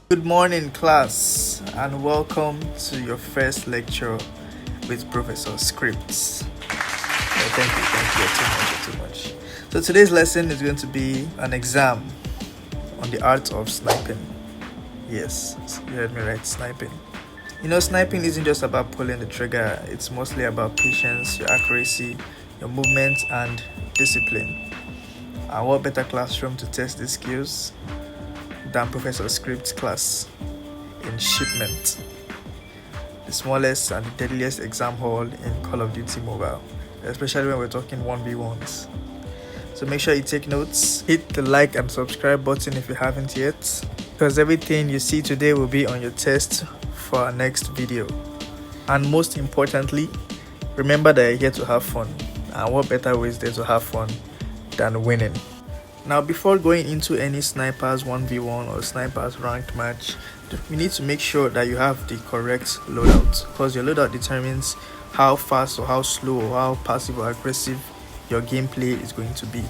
Good morning, class, and welcome to your first lecture with Professor Scrypt. Thank you, too much. So today's lesson is going to be an exam on the art of sniping. Yes, you heard me right, sniping. Sniping isn't just about pulling the trigger, it's mostly about patience, your accuracy, your movement, and discipline. And what better classroom to test these skills than Professor Scrypt's class in shipment, the smallest and the deadliest exam hall in Call of Duty Mobile, especially when we're talking 1v1s. So make sure you take notes, hit the like and subscribe button if you haven't yet, because everything you see today will be on your test for our next video. And most importantly, remember that you're here to have fun, and what better way is there to have fun than winning? Now, before going into any snipers 1v1 or snipers ranked match, we need to make sure that you have the correct loadout, because your loadout determines how fast or how slow or how passive or aggressive your gameplay is going to be.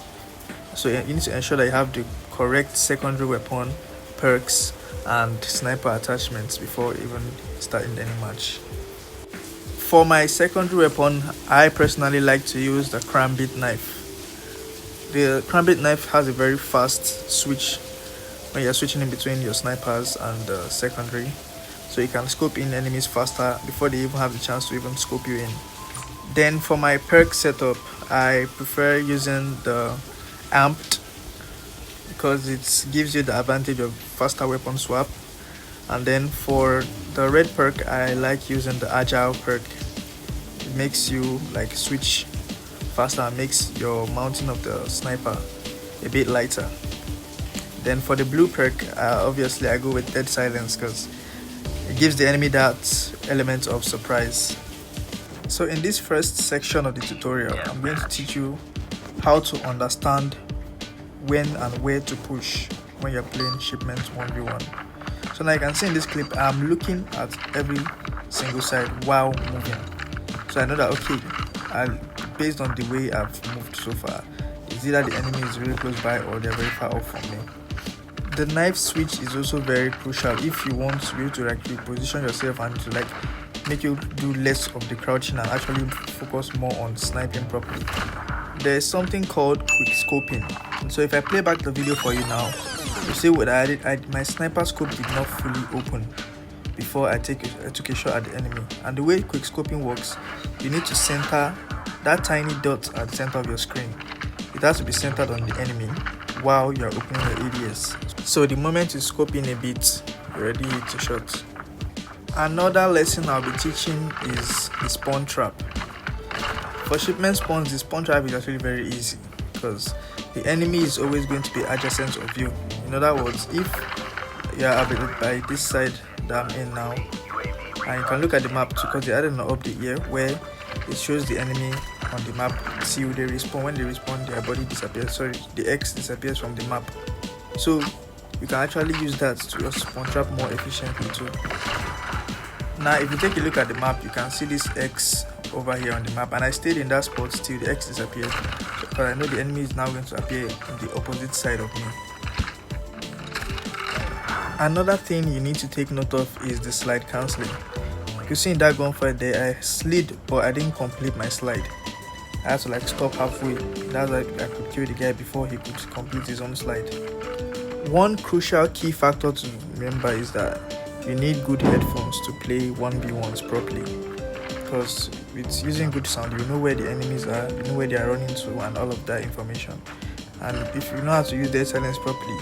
So you need to ensure that you have the correct secondary weapon, perks, and sniper attachments before even starting any match. For my secondary weapon, I personally like to use the Crambit knife. The Crambit knife has a very fast switch when you're switching in between your snipers and secondary, so you can scope in enemies faster before they even have the chance to even scope you in. Then for my perk setup, I prefer using the amped because it gives you the advantage of faster weapon swap. And then for the red perk, I like using the agile perk. It makes you like switch faster and makes your mounting of the sniper a bit lighter. Then for the blue perk, obviously I go with dead silence because it gives the enemy that element of surprise. So in this first section of the tutorial, I'm going to teach you how to understand when and where to push when you're playing shipment 1v1. So now you can see in this clip, I'm looking at every single side while moving. So I know that, okay, based on the way I've moved so far, it's either the enemy is really close by or they're very far off from me. The knife switch is also very crucial if you want to be able to actually position yourself and to make you do less of the crouching and actually focus more on sniping properly. There's something called quick scoping. And so if I play back the video for you now, you see what I did. My sniper scope did not fully open before I took a shot at the enemy. And the way quick scoping works, you need to center that tiny dot at the center of your screen. It has to be centered on the enemy while you're opening your ADS. So the moment you scope in a bit, you're ready to shot. Another lesson I'll be teaching is the spawn trap. For shipment spawns, the spawn trap is actually very easy because the enemy is always going to be adjacent of you. In other words, if you're available by this side that I'm in now, and you can look at the map too, because they added an update here where it shows the enemy on the map. See who they respawn. When they respawn, their body disappears. Sorry, the X disappears from the map. So you can actually use that to just spawn trap more efficiently too. Now if you take a look at the map, you can see this X over here on the map, and I stayed in that spot till the X disappeared, because I know the enemy is now going to appear on the opposite side of me. Another thing you need to take note of is the slide cancelling. You see in that gunfight there, I slid but I didn't complete my slide. I had to stop halfway. That's why I could kill the guy before he could complete his own slide. One crucial key factor to remember is that you need good headphones to play 1v1s properly, because with using good sound, you know where the enemies are, you know where they are running to, and all of that information. And if you know how to use dead silence properly,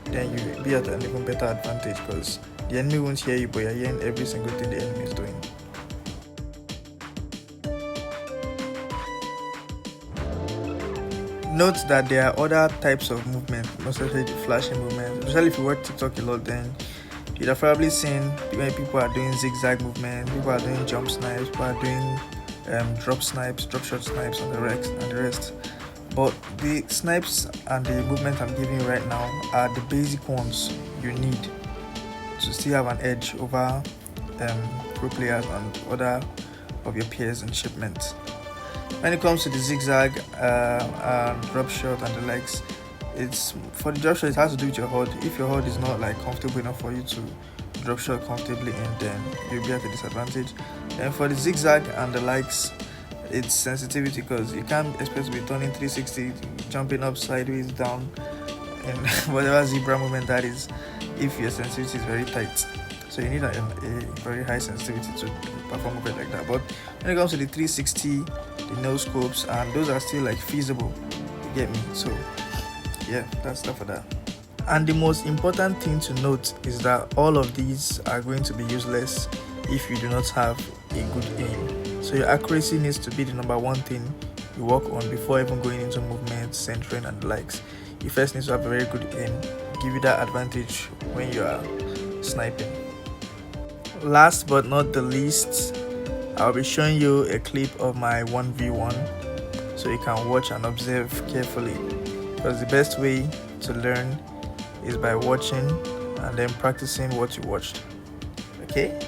then you'll be at an even better advantage, because the enemy won't hear you, but you're hearing every single thing the enemy is doing. Note that there are other types of movement, not necessarily the flashing movement. Especially if you watch TikTok a lot, then you'd have probably seen when people are doing zigzag movement, people are doing jump snipes, people are doing drop shot snipes, and the rest. But the snipes and the movement I'm giving you right now are the basic ones you need to still have an edge over pro players and other of your peers in shipment. When it comes to the zigzag, drop shot and the likes, It's for the drop shot, it has to do with your HUD. If your HUD is not like comfortable enough for you to drop shot comfortably in, then you'll be at a disadvantage. And for the zigzag and the likes, it's sensitivity, because you can't expect to be turning 360, jumping up, sideways, down, and whatever zebra movement that is, if your sensitivity is very tight. So you need a very high sensitivity to perform a bit like that. But when it comes to the 360, the no scopes, and those are still like feasible, you get me? So yeah, that's stuff for that. And the most important thing to note is that all of these are going to be useless if you do not have a good aim. So your accuracy needs to be the number one thing you work on before even going into movement, centering, and the likes. You first need to have a very good aim, give you that advantage when you are sniping. Last but not the least, I'll be showing you a clip of my 1v1 so you can watch and observe carefully, because the best way to learn is by watching and then practicing what you watched. Okay?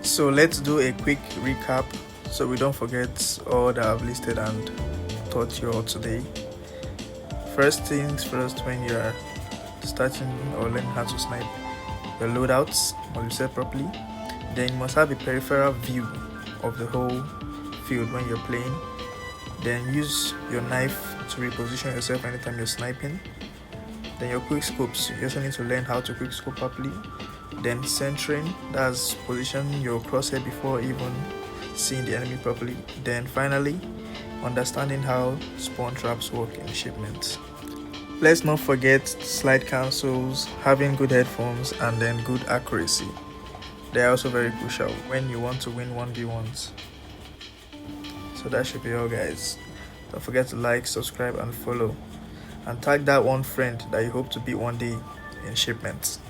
So let's do a quick recap so we don't forget all that I've listed and taught you all today. First things first, when you're starting or learning how to snipe, your loadouts must be set properly. Then you must have a peripheral view of the whole field when you're playing. Then use your knife to reposition yourself anytime you're sniping. Then your quick scopes, you also need to learn how to quick scope properly. Then centering, that's positioning your crosshair before even seeing the enemy properly. Then finally, understanding how spawn traps work in shipments. Let's not forget slide cancels, having good headphones, and then good accuracy. They are also very crucial when you want to win 1v1s. So that should be all, guys. Don't forget to like, subscribe, and follow, and tag that one friend that you hope to beat one day in shipments.